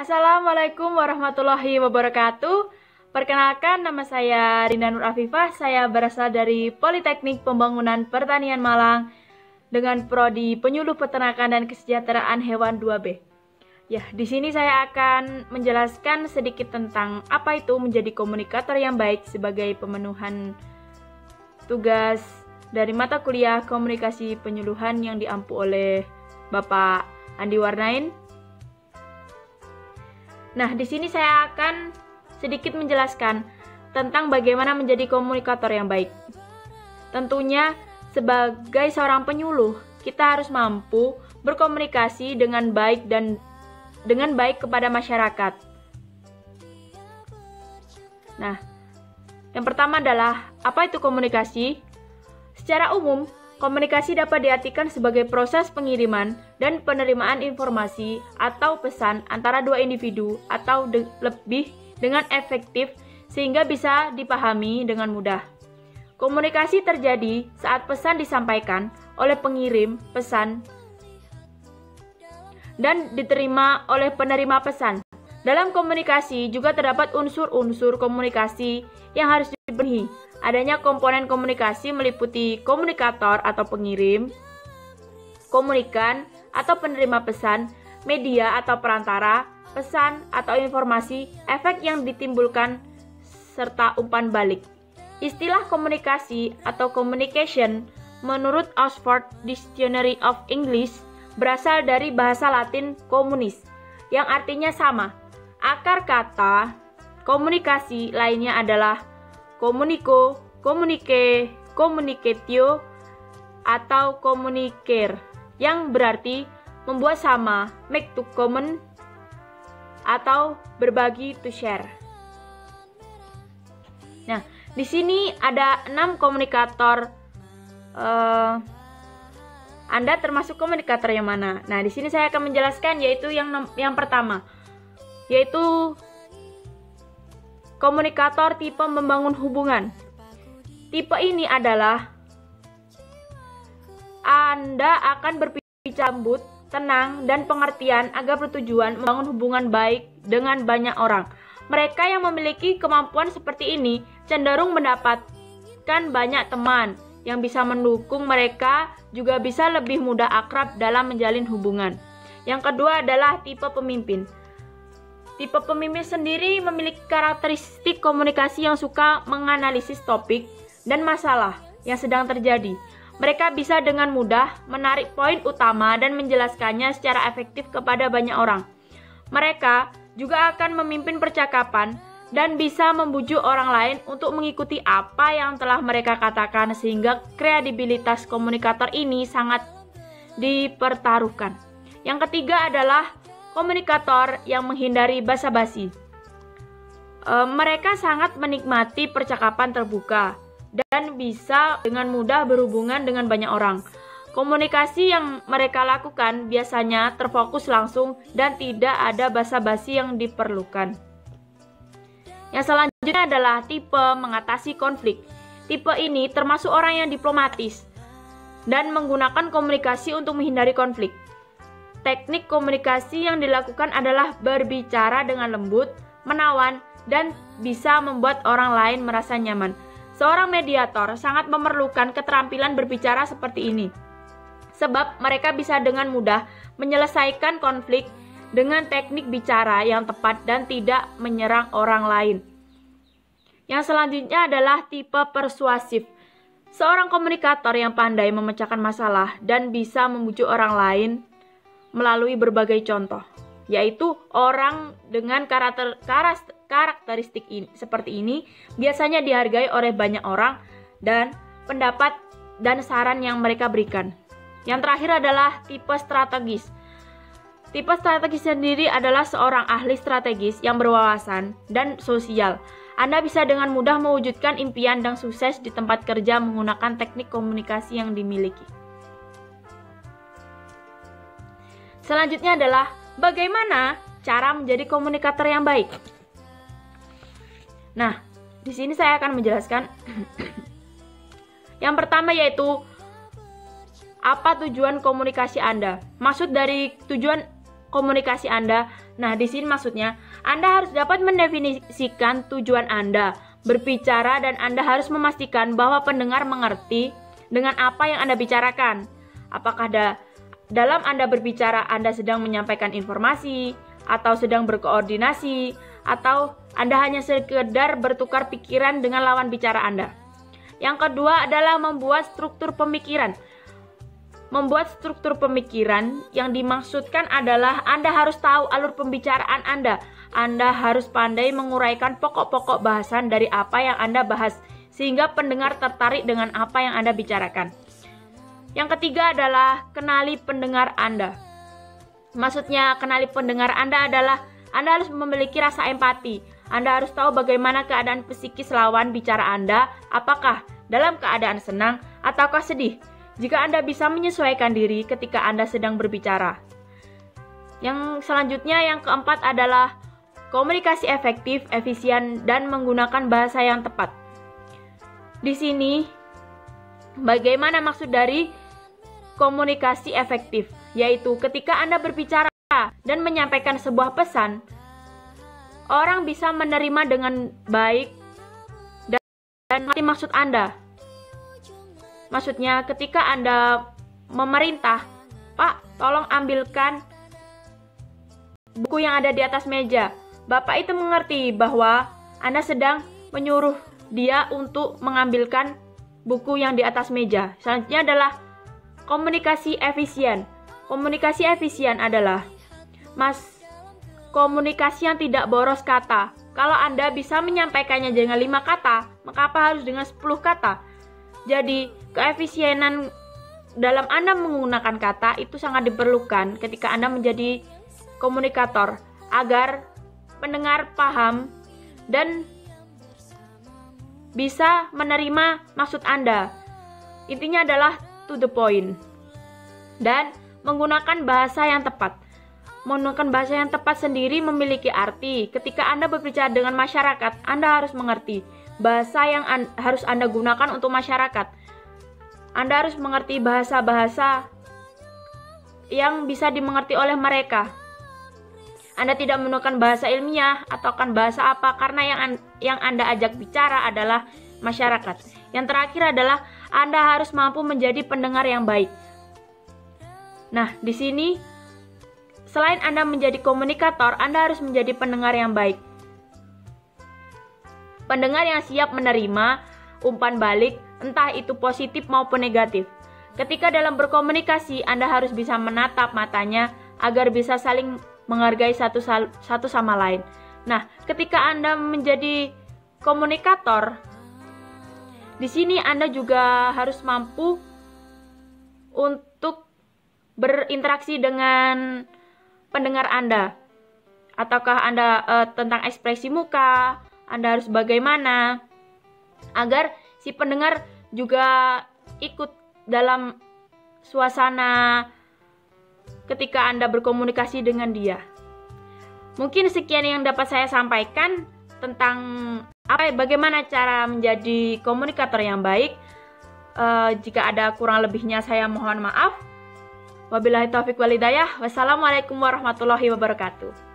Assalamualaikum warahmatullahi wabarakatuh. Perkenalkan, nama saya Rina Nur Afifah. Saya berasal dari Politeknik Pembangunan Pertanian Malang dengan prodi Penyuluh Peternakan dan Kesejahteraan Hewan 2B. Ya, di sini saya akan menjelaskan sedikit tentang apa itu menjadi komunikator yang baik sebagai pemenuhan tugas dari mata kuliah Komunikasi Penyuluhan yang diampu oleh Bapak Andi Warnain. Nah, di sini saya akan sedikit menjelaskan tentang bagaimana menjadi komunikator yang baik. Tentunya, sebagai seorang penyuluh, kita harus mampu berkomunikasi dengan baik dan dengan baik kepada masyarakat. Nah, yang pertama adalah apa itu komunikasi? Secara umum, komunikasi dapat diartikan sebagai proses pengiriman dan penerimaan informasi atau pesan antara dua individu atau lebih dengan efektif sehingga bisa dipahami dengan mudah. Komunikasi terjadi saat pesan disampaikan oleh pengirim pesan dan diterima oleh penerima pesan. Dalam komunikasi juga terdapat unsur-unsur komunikasi yang harus dipenuhi. Adanya komponen komunikasi meliputi komunikator atau pengirim, komunikan atau penerima pesan, media atau perantara, pesan atau informasi, efek yang ditimbulkan, serta umpan balik. Istilah komunikasi atau communication menurut Oxford Dictionary of English berasal dari bahasa Latin communis yang artinya sama. Akar kata komunikasi lainnya adalah komuniko, komunike, communicatio, atau communicare yang berarti membuat sama, make to common, atau berbagi to share. Nah, di sini ada 6 komunikator. Anda termasuk komunikator yang mana? Nah, di sini saya akan menjelaskan yaitu yang pertama, yaitu komunikator tipe membangun hubungan. Tipe ini adalah Anda akan berbicara lembut, tenang, dan pengertian agar bertujuan membangun hubungan baik dengan banyak orang. Mereka yang memiliki kemampuan seperti ini cenderung mendapatkan banyak teman yang bisa mendukung mereka, juga bisa lebih mudah akrab dalam menjalin hubungan. Yang kedua adalah tipe pemimpin. Tipe pemimpin sendiri memiliki karakteristik komunikasi yang suka menganalisis topik dan masalah yang sedang terjadi. Mereka bisa dengan mudah menarik poin utama dan menjelaskannya secara efektif kepada banyak orang. Mereka juga akan memimpin percakapan dan bisa membujuk orang lain untuk mengikuti apa yang telah mereka katakan sehingga kredibilitas komunikator ini sangat dipertaruhkan. Yang ketiga adalah komunikator yang menghindari basa-basi. Mereka sangat menikmati percakapan terbuka dan bisa dengan mudah berhubungan dengan banyak orang. Komunikasi yang mereka lakukan biasanya terfokus langsung dan tidak ada basa-basi yang diperlukan. Yang selanjutnya adalah tipe mengatasi konflik. Tipe ini termasuk orang yang diplomatis dan menggunakan komunikasi untuk menghindari konflik. Teknik komunikasi yang dilakukan adalah berbicara dengan lembut, menawan, dan bisa membuat orang lain merasa nyaman. Seorang mediator sangat memerlukan keterampilan berbicara seperti ini, sebab mereka bisa dengan mudah menyelesaikan konflik dengan teknik bicara yang tepat dan tidak menyerang orang lain. Yang selanjutnya adalah tipe persuasif. Seorang komunikator yang pandai memecahkan masalah dan bisa membujuk orang lain melalui berbagai contoh, yaitu orang dengan karakteristik seperti ini biasanya dihargai oleh banyak orang dan pendapat dan saran yang mereka berikan. Yang terakhir adalah tipe strategis. Tipe strategis sendiri adalah seorang ahli strategis yang berwawasan dan sosial. Anda bisa dengan mudah mewujudkan impian dan sukses di tempat kerja menggunakan teknik komunikasi yang dimiliki. Selanjutnya adalah bagaimana cara menjadi komunikator yang baik. Nah, di sini saya akan menjelaskan yang pertama yaitu apa tujuan komunikasi Anda. Maksud dari tujuan komunikasi Anda. Nah, di sini maksudnya Anda harus dapat mendefinisikan tujuan Anda berbicara dan Anda harus memastikan bahwa pendengar mengerti dengan apa yang Anda bicarakan. Apakah dalam Anda berbicara Anda sedang menyampaikan informasi atau sedang berkoordinasi atau Anda hanya sekedar bertukar pikiran dengan lawan bicara Anda. Yang kedua adalah membuat struktur pemikiran. Membuat struktur pemikiran yang dimaksudkan adalah Anda harus tahu alur pembicaraan Anda. Anda harus pandai menguraikan pokok-pokok bahasan dari apa yang Anda bahas, sehingga pendengar tertarik dengan apa yang Anda bicarakan. Yang ketiga adalah kenali pendengar Anda. Maksudnya kenali pendengar Anda adalah Anda harus memiliki rasa empati. Anda harus tahu bagaimana keadaan psikis lawan bicara Anda, apakah dalam keadaan senang ataukah sedih. Jika Anda bisa menyesuaikan diri ketika Anda sedang berbicara. Yang selanjutnya, yang keempat adalah komunikasi efektif, efisien, dan menggunakan bahasa yang tepat. Di sini, bagaimana maksud dari komunikasi efektif? Yaitu ketika Anda berbicara dan menyampaikan sebuah pesan, orang bisa menerima dengan baik dan mengerti maksud Anda. Maksudnya ketika Anda memerintah, "Pak, tolong ambilkan buku yang ada di atas meja." Bapak itu mengerti bahwa Anda sedang menyuruh dia untuk mengambilkan buku yang di atas meja. Selanjutnya adalah komunikasi efisien. Komunikasi efisien adalah komunikasi yang tidak boros kata. Kalau Anda bisa menyampaikannya dengan 5 kata, maka apa harus dengan 10 kata? Jadi, keefisienan dalam Anda menggunakan kata itu sangat diperlukan ketika Anda menjadi komunikator agar pendengar paham dan bisa menerima maksud Anda. Intinya adalah to the point dan menggunakan bahasa yang tepat. Menggunakan bahasa yang tepat sendiri memiliki arti. Ketika Anda berbicara dengan masyarakat, Anda harus mengerti bahasa yang harus Anda gunakan untuk masyarakat. Anda harus mengerti bahasa-bahasa yang bisa dimengerti oleh mereka. Anda tidak menggunakan bahasa ilmiah atau kan bahasa apa, karena yang Anda ajak bicara adalah masyarakat. Yang terakhir adalah Anda harus mampu menjadi pendengar yang baik. Nah, di sini selain Anda menjadi komunikator, Anda harus menjadi pendengar yang baik. Pendengar yang siap menerima umpan balik, entah itu positif maupun negatif. Ketika dalam berkomunikasi, Anda harus bisa menatap matanya agar bisa saling menghargai satu sama lain. Nah, ketika Anda menjadi komunikator, di sini Anda juga harus mampu untuk berinteraksi dengan pendengar Anda. Ataukah Anda tentang ekspresi muka, Anda harus bagaimana agar si pendengar juga ikut dalam suasana ketika Anda berkomunikasi dengan dia. Mungkin sekian yang dapat saya sampaikan tentang bagaimana cara menjadi komunikator yang baik. Jika ada kurang lebihnya saya mohon maaf. Wabillahi taufiq wal hidayah. Wassalamualaikum warahmatullahi wabarakatuh.